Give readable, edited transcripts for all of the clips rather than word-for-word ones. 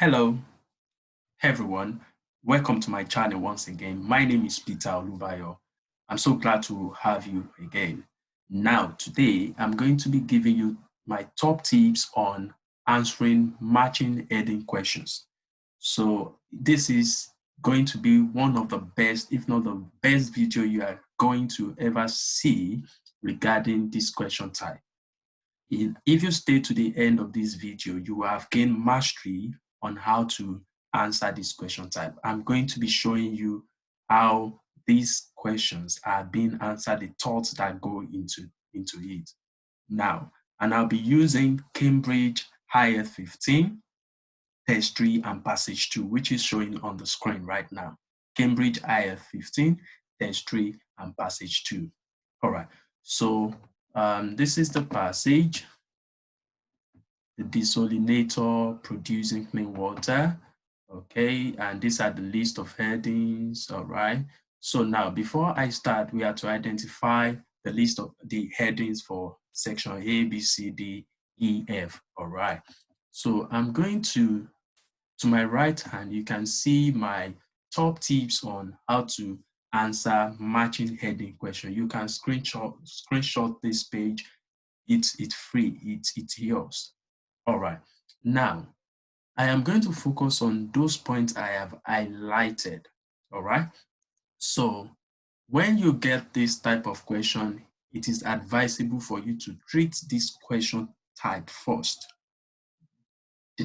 Hello, everyone. Welcome to my channel once again. My name is Peter Olubayo. I'm so glad to have you again. Now, today, I'm going to be giving you my top tips on answering matching heading questions. So this is going to be one of the best, if not the best video you are going to ever see regarding this question type. If you stay to the end of this video, you will have gained mastery on how to answer this question type. I'm going to be showing you how these questions are being answered, the thoughts that go into it. Now, and I'll be using Cambridge IELTS 15, Test 3, and Passage 2, which is showing on the screen right now. Cambridge IELTS 15, Test 3, and Passage 2. All right, so this is the passage. The desalinator producing clean water. Okay, and these are the list of headings. All right. So now, before I start, we have to identify the list of the headings for section A, B, C, D, E, F. All right. So I'm going to my right hand, you can see my top tips on how to answer matching heading question. You can screenshot this page. It's free. It's yours. All right. Now, I am going to focus on those points I have highlighted. All right. So when you get this type of question, it is advisable for you to treat this question type first.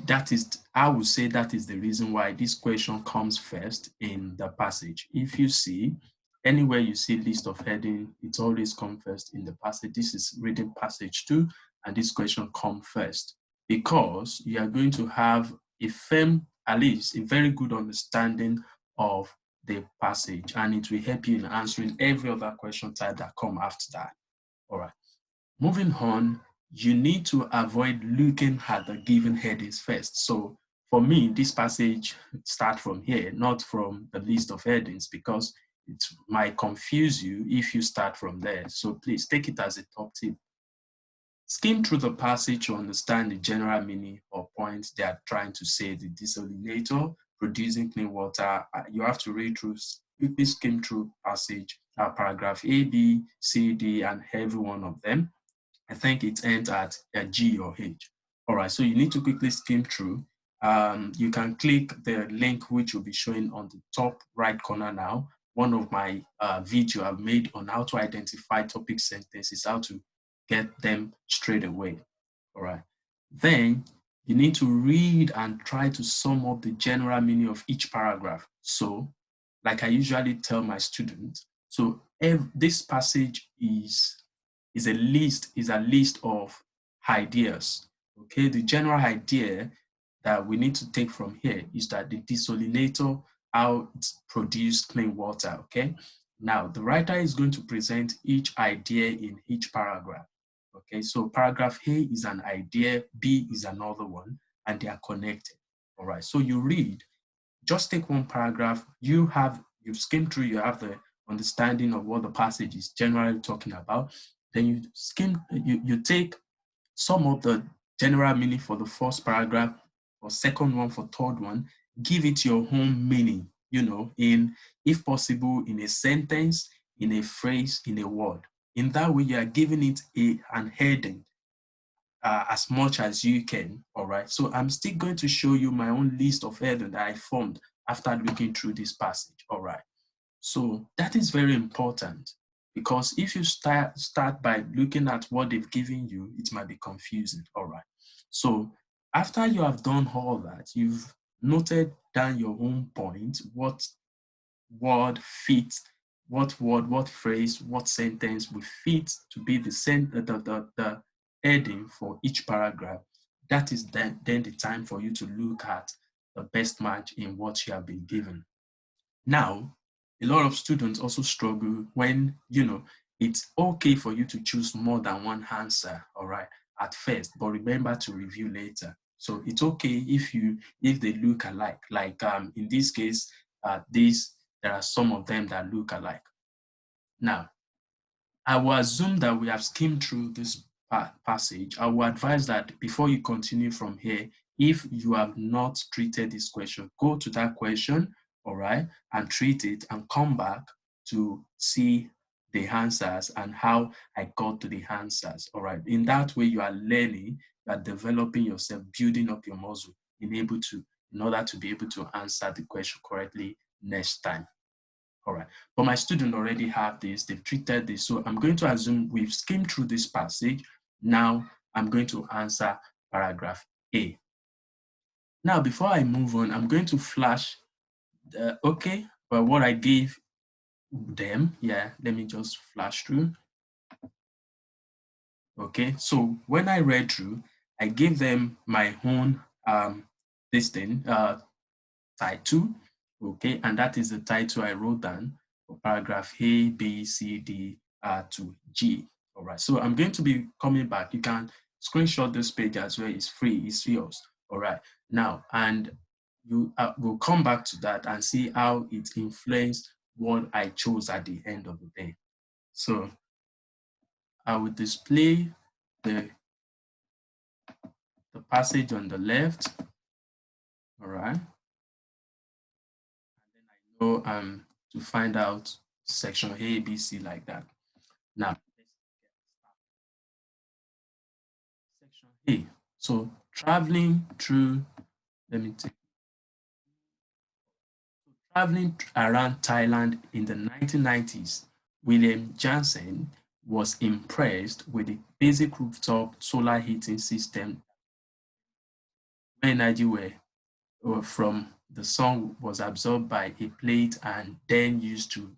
That is, I would say that is the reason why this question comes first in the passage. If you see anywhere you see list of heading, it always comes first in the passage. This is reading passage 2, and this question comes first because you are going to have a firm, at least a very good understanding of the passage, and it will help you in answering every other question type that come after that. All right. Moving on, you need to avoid looking at the given headings first. So for me, this passage starts from here, not from the list of headings, because it might confuse you if you start from there. So please take it as a top tip. Skim through the passage to understand the general meaning or points they are trying to say. The desalinator producing clean water, you have to read through, quickly skim through passage, paragraph A, B, C, D, and every one of them. I think it ends at G or H. All right, so you need to quickly skim through. You can click the link which will be showing on the top right corner now. One of my video I've made on how to identify topic sentences, how to get them straight away. All right. Then you need to read and try to sum up the general meaning of each paragraph. So, like I usually tell my students, so this passage is a list of ideas. Okay, the general idea that we need to take from here is that the desalinator, how it produces clean water. Okay, now the writer is going to present each idea in each paragraph. Okay, so paragraph A is an idea, B is another one, and they are connected. All right, so you read, just take one paragraph, you've skimmed through, you have the understanding of what the passage is generally talking about. Then you take some of the general meaning for the first paragraph, or second one for third one, give it your own meaning, if possible, in a sentence, in a phrase, in a word. In that way, you are giving it an heading as much as you can. All right. So I'm still going to show you my own list of headings that I formed after looking through this passage. All right. So that is very important, because if you start by looking at what they've given you, it might be confusing. All right. So after you have done all that, you've noted down your own point, what word fits, what word, what phrase, what sentence will fit to be the heading for each paragraph. That is then the time for you to look at the best match in what you have been given. Now, a lot of students also struggle when, it's okay for you to choose more than one answer, all right, at first, but remember to review later. So it's okay if they look alike. Like in this case, there are some of them that look alike. Now, I will assume that we have skimmed through this passage. I will advise that before you continue from here, If you have not treated this question, go to that question, all right, and treat it and come back to see the answers and how I got to the answers, all right. In that way, you are learning, you are developing yourself, building up your muscle in order to be able to answer the question correctly next time. All right, but my students already have this, they've treated this. So I'm going to assume we've skimmed through this passage. Now I'm going to answer paragraph A. Now, before I move on, I'm going to flash what I gave them. Yeah, let me just flash through. Okay, so when I read through, I gave them my own title, okay, and that is the title I wrote down for paragraph A, B, C, D, to G. All right, so I'm going to be coming back. You can screenshot this page as well. It's free, it's yours. All right, now, and you will come back to that and see how it influenced what I chose at the end of the day. So I will display the passage on the left. All right. And then I know to find out section A, B, C like that. Now, section A. So traveling through, let me take. Traveling around Thailand in the 1990s, William Jansen was impressed with the basic rooftop solar heating system where energy from the sun was absorbed by a plate and then used to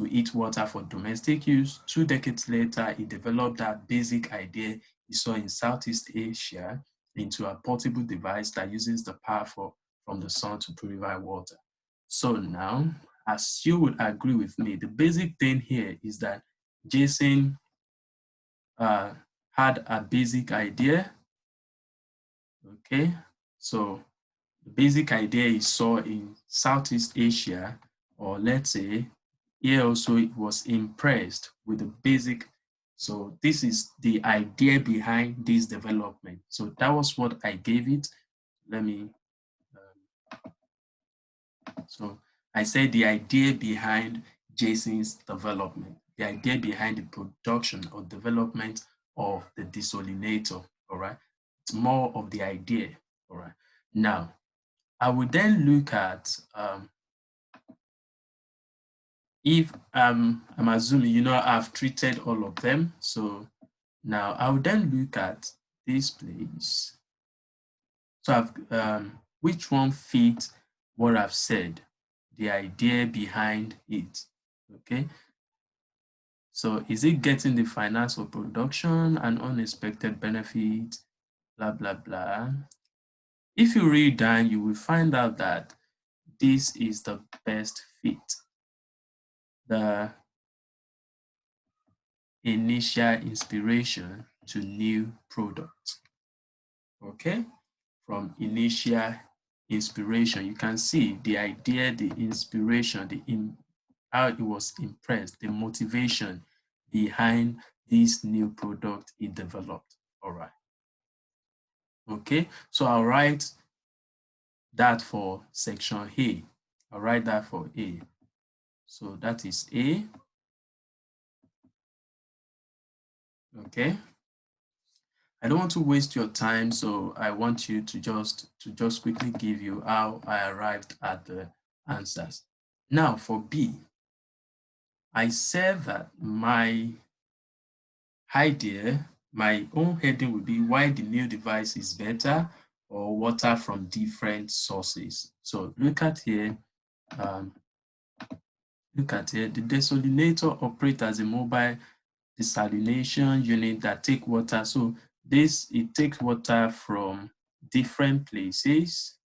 heat water for domestic use. 2 decades later, he developed that basic idea he saw in Southeast Asia into a portable device that uses the power from the sun to purify water. So now, as you would agree with me, the basic thing here is that Jason had a basic idea. Okay, so the basic idea he saw in Southeast Asia, or let's say here also it was impressed with the basic. So this is the idea behind this development. So that was what I gave it. Let me, so I said the idea behind Jason's development, the idea behind the production or development of the desalinator, all right? It's more of the idea, all right? Now, I would then look at if I'm assuming, you know, I've treated all of them. So now I would then look at this place. So I've which one fits what I've said, the idea behind it. Okay. So is it getting the finance of production and unexpected benefit, blah, blah, blah. If you read down, you will find out that this is the best fit. The initial inspiration to new products. Okay, from initial inspiration, you can see the idea, the inspiration, how it was impressed, the motivation behind this new product it developed. All right. Okay, so I'll write that for section A. I'll write that for A. So that is A. Okay. I don't want to waste your time, so I want you to just quickly give you how I arrived at the answers. Now for B, I said that my idea, my own heading would be why the new device is better or water from different sources. So look at here, the desalinator operates as a mobile desalination unit that take water. So it takes water from different places.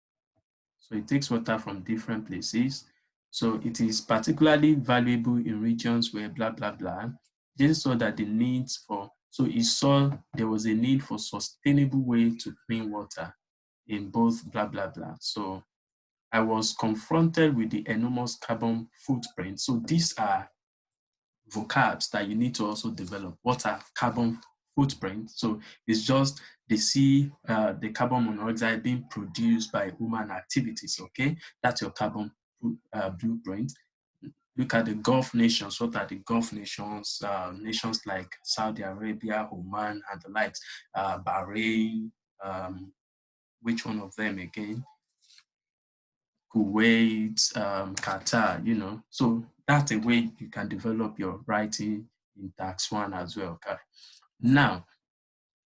So it takes water from different places. So it is particularly valuable in regions where blah, blah, blah. Just saw that the needs for, so he saw there was a need for sustainable way to clean water in both blah, blah, blah. So I was confronted with the enormous carbon footprint. So these are vocabs that you need to also develop. What are carbon footprint. So it's just the carbon monoxide being produced by human activities. Okay, that's your carbon blueprint. Look at the Gulf nations. What are the Gulf nations? Nations like Saudi Arabia, Oman, and the likes. Bahrain. Which one of them again? Kuwait, Qatar. So that's a way you can develop your writing in tax one as well. Okay. Now,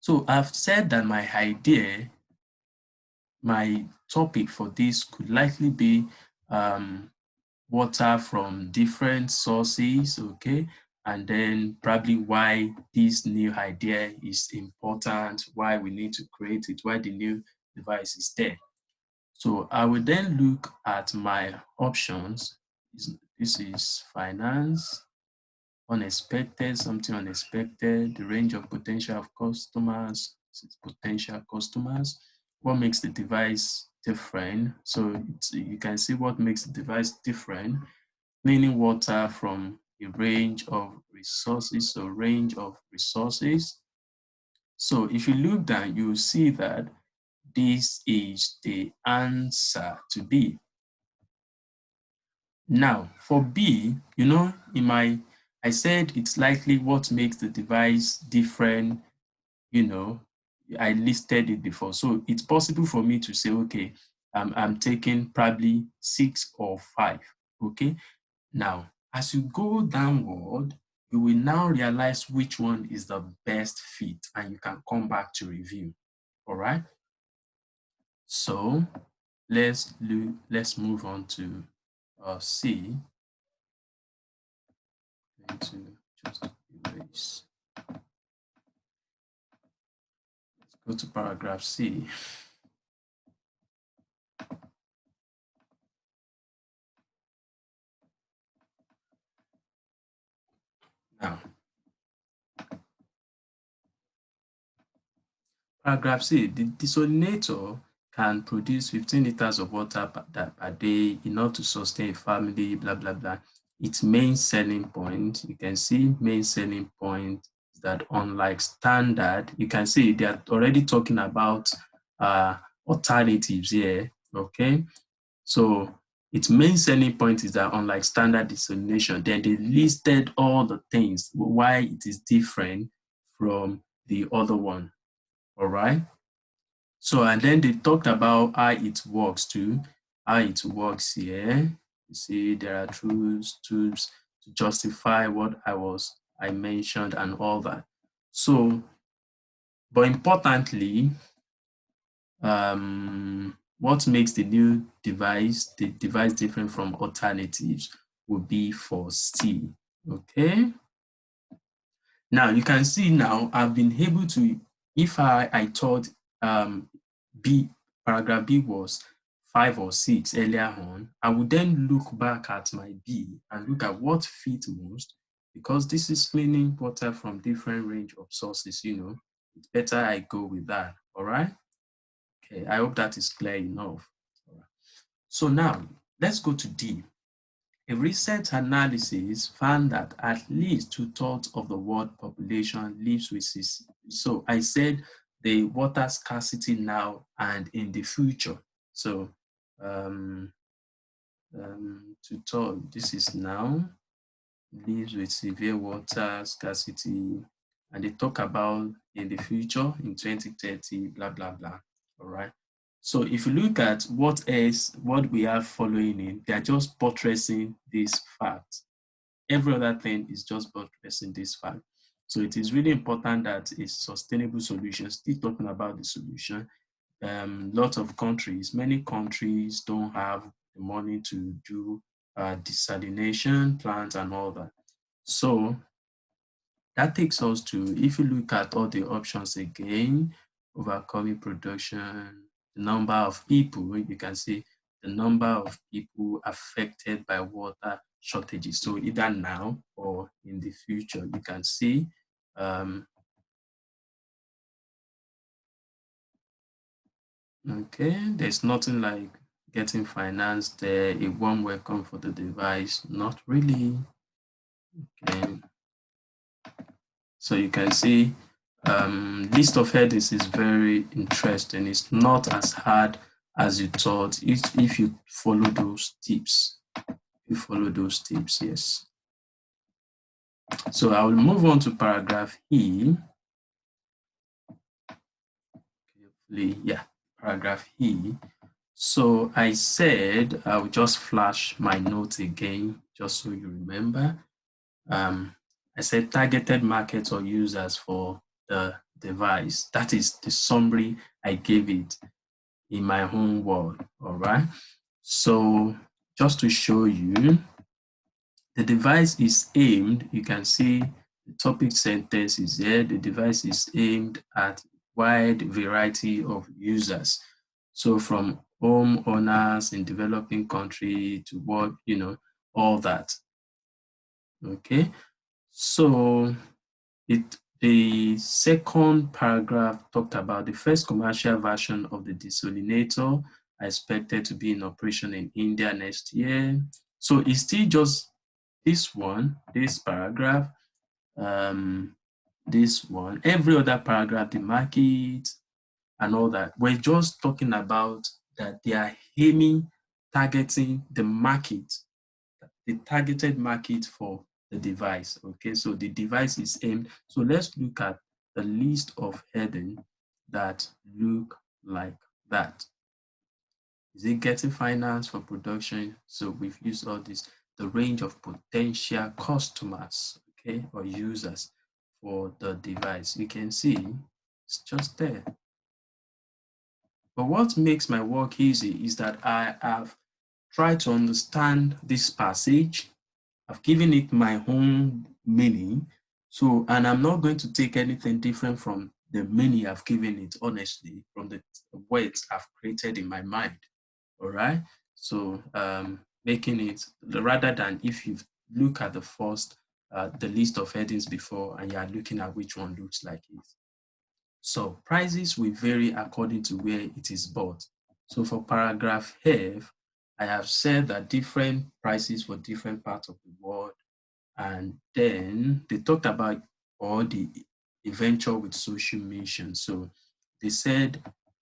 so I've said that my topic for this could likely be water from different sources, okay? And then probably why this new idea is important, why we need to create it, why the new device is there. So I will then look at my options. This is finance, unexpected, something unexpected, the range of potential of customers, potential customers, what makes the device different. So you can see what makes the device different, cleaning water from a range of resources, so range of resources. So if you look down, you will see that this is the answer to B. Now, for B, I said it's likely what makes the device different, I listed it before. So it's possible for me to say, okay, I'm taking probably 6 or 5, okay? Now, as you go downward, you will now realize which one is the best fit and you can come back to review, all right? So let's move on to C. I'm going to just erase. Let's go to paragraph C. Now, paragraph C, the desalinator can produce 15 liters of water per day, enough to sustain a family, blah, blah, blah. Its main selling point, you can see main selling point is that unlike standard, you can see they are already talking about alternatives here, okay? So its main selling point is that unlike standard desalination, then they listed all the things, why it is different from the other one, all right? So, and then they talked about how it works too, how it works here. You see, there are tools to justify what I mentioned and all that. So, but importantly, what makes the device different from alternatives would be for C, okay? Now, you can see now I've been able to, if I thought paragraph B was 5 or 6 earlier on, I would then look back at my B and look at what fit most, because this is cleaning water from different range of sources, it's better I go with that, all right? Okay, I hope that is clear enough. All right. So now, let's go to D. A recent analysis found that at least 2/3 of the world population lives with this. So I said the water scarcity now and in the future. So 2/3, this is now, lives with severe water scarcity, and they talk about in the future, in 2030, blah, blah, blah, all right? So if you look at what we have following in, they're just buttressing this fact. Every other thing is just buttressing this fact. So it is really important that a sustainable solution, still talking about the solution, lots of countries, many countries don't have the money to do desalination plants and all that. So that takes us to, if you look at all the options again, overcoming production, the number of people, you can see the number of people affected by water shortages. So either now or in the future, you can see okay, there's nothing like getting financed there, a warm welcome for the device, not really. Okay. So you can see List of headings is very interesting. It's not as hard as you thought if you follow those tips. You follow those tips, yes. So I will move on to paragraph E. Yeah, paragraph E. So I said I will just flash my notes again, just so you remember. I said targeted markets or users for the device. That is the summary I gave it in my own word, all right? So just to show you, the device is aimed, you can see the topic sentence is here. The device is aimed at wide variety of users. So from homeowners in developing country to what, all that. Okay. So the second paragraph talked about the first commercial version of the desalinator are expected to be in operation in India next year. So it's still just this one, this paragraph, this one, every other paragraph, the market and all that. We're just talking about that they are aiming, targeting the market, the targeted market for the device. Okay, so the device is aimed. So let's look at the list of heading that look like that. Is it getting finance for production? So we've used all this, the range of potential customers, okay, or users for the device. You can see it's just there. But what makes my work easy is that I have tried to understand this passage. I've given it my own meaning. So, and I'm not going to take anything different from the meaning I've given it, honestly, from the words I've created in my mind. All right. So, making it rather than if you look at the first, the list of headings before, and you are looking at which one looks like it. So prices will vary according to where it is bought. So for paragraph F, I have said that different prices for different parts of the world. And then they talked about all the venture with social mission. So they said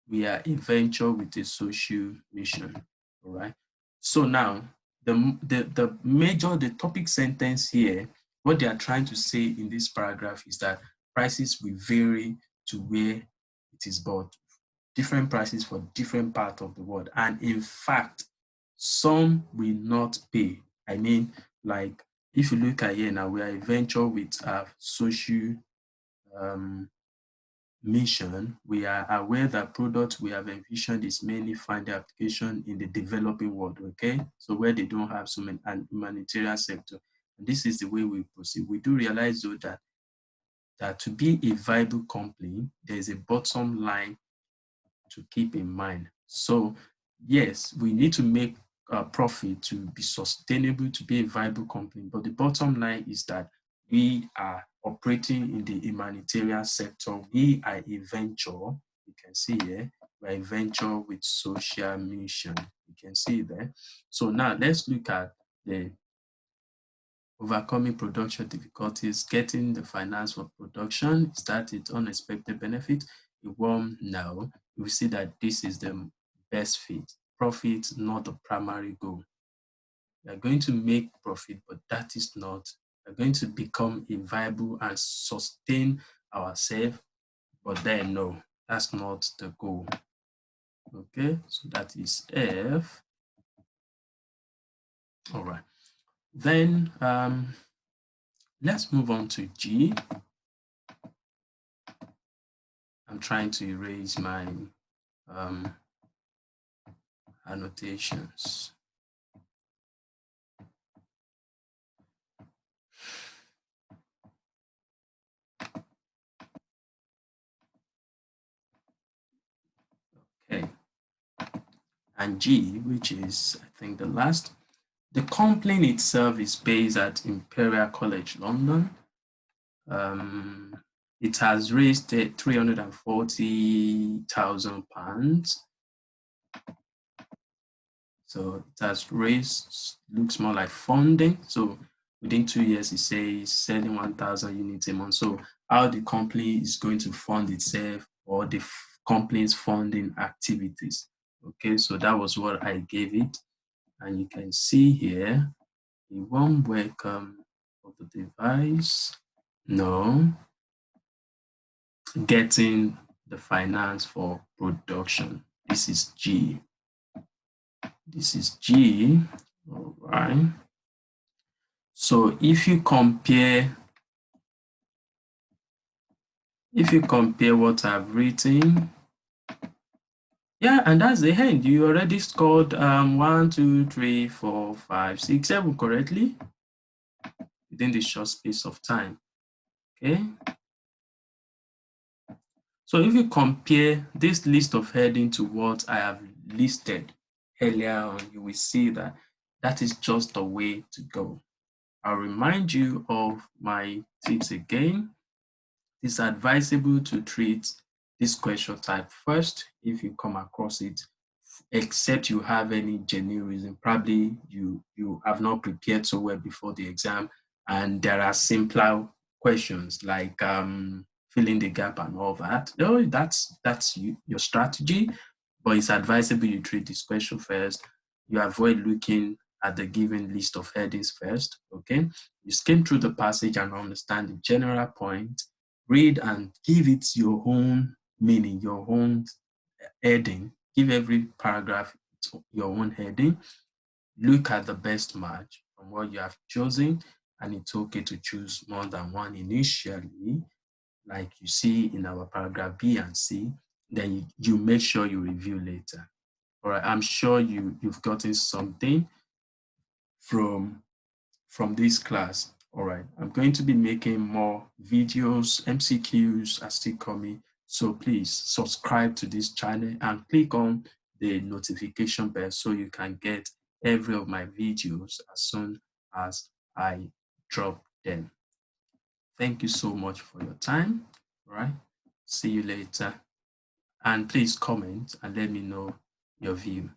we are a venture with a social mission. All right. So now the topic sentence here, what they are trying to say in this paragraph is that prices will vary to where it is bought, different prices for different parts of the world. And in fact, some will not pay. I mean, like if you look at here now, we are a venture with a social mission. We are aware that products we have envisioned is mainly find the application in the developing world, okay? So where they don't have so many humanitarian sector. And this is the way we proceed. We do realize though that to be a viable company, there is a bottom line to keep in mind. So yes, we need to make a profit to be sustainable, to be a viable company. But the bottom line is that we are operating in the humanitarian sector. We are a venture. You can see here, we're a venture with social mission. You can see there. So now let's look at the overcoming production difficulties, getting the finance for production. Is that it unexpected benefit? A warm no. We see that this is the best fit. Profit, not the primary goal. We are going to make profit, but that is not. We are going to become a viable and sustain ourselves, but then no, that's not the goal. Okay, so that is F. All right. Then let's move on to G. I'm trying to erase my annotations. Okay. And G, which is, I think, the last. The complaint itself is based at Imperial College London. It has raised £340,000. So it has raised, looks more like funding. So within 2 years, it says selling 1,000 units a month. So how the company is going to fund itself or the company's funding activities. Okay, so that was what I gave it. And you can see here, a warm welcome of the device. No, getting the finance for production. This is G. This is G. All right. So if you compare what I've written, yeah, and that's the end. You already scored 1, 2, 3, 4, 5, 6, 7 correctly within the short space of time. Okay. So if you compare this list of heading to what I have listed earlier on, you will see that that is just the way to go. I'll remind you of my tips again. It's advisable to treat this question type first if you come across it, except you have any genuine reason. Probably you have not prepared so well before the exam, and there are simpler questions like filling the gap and all that. No, that's your strategy, but it's advisable you treat this question first. You avoid looking at the given list of headings first. Okay, you skim through the passage and understand the general point. Read and give it your own meaning, your own heading. Give every paragraph your own heading. Look at the best match from what you have chosen, and it's okay to choose more than one initially, like you see in our paragraph B and C. Then you make sure you review later. All right, I'm sure you've gotten something from this class. All right, I'm going to be making more videos. MCQs are still coming, so please subscribe to this channel and click on the notification bell so you can get every of my videos as soon as I drop them. Thank you so much for your time. All right, see you later, and please comment and let me know your view.